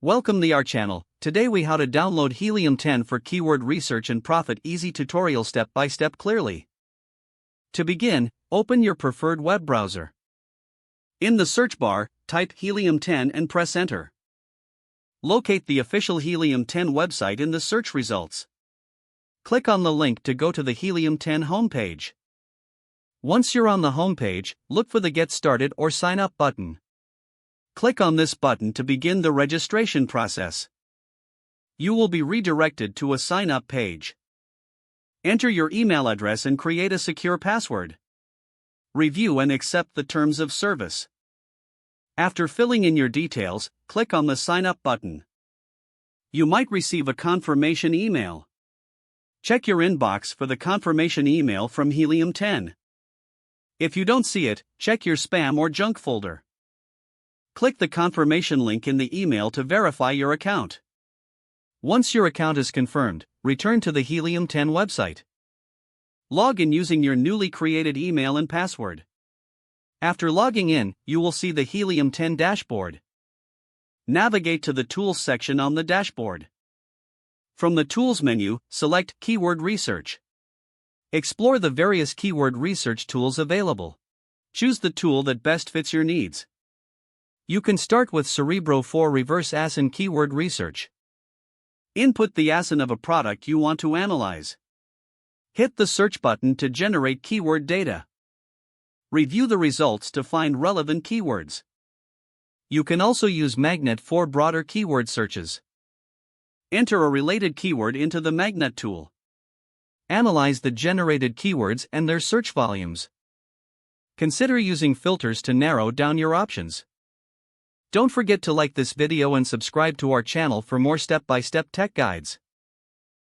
Welcome to our channel. Today we how to download Helium 10 for keyword research and profit. Easy tutorial step by step clearly. To begin, open your preferred web browser. In the search bar, type Helium 10 and press enter. Locate the official Helium 10 website in the search results. Click on the link to go to the Helium 10 homepage. Once you're on the homepage, look for the Get Started or Sign Up button. Click on this button to begin the registration process. You will be redirected to a sign-up page. Enter your email address and create a secure password. Review and accept the terms of service. After filling in your details, click on the Sign Up button. You might receive a confirmation email. Check your inbox for the confirmation email from Helium 10. If you don't see it, check your spam or junk folder. Click the confirmation link in the email to verify your account. Once your account is confirmed, return to the Helium 10 website. Log in using your newly created email and password. After logging in, you will see the Helium 10 dashboard. Navigate to the Tools section on the dashboard. From the Tools menu, select Keyword Research. Explore the various keyword research tools available. Choose the tool that best fits your needs. You can start with Cerebro for reverse ASIN keyword research. Input the ASIN of a product you want to analyze. Hit the search button to generate keyword data. Review the results to find relevant keywords. You can also use Magnet for broader keyword searches. Enter a related keyword into the Magnet tool. Analyze the generated keywords and their search volumes. Consider using filters to narrow down your options. Don't forget to like this video and subscribe to our channel for more step-by-step tech guides.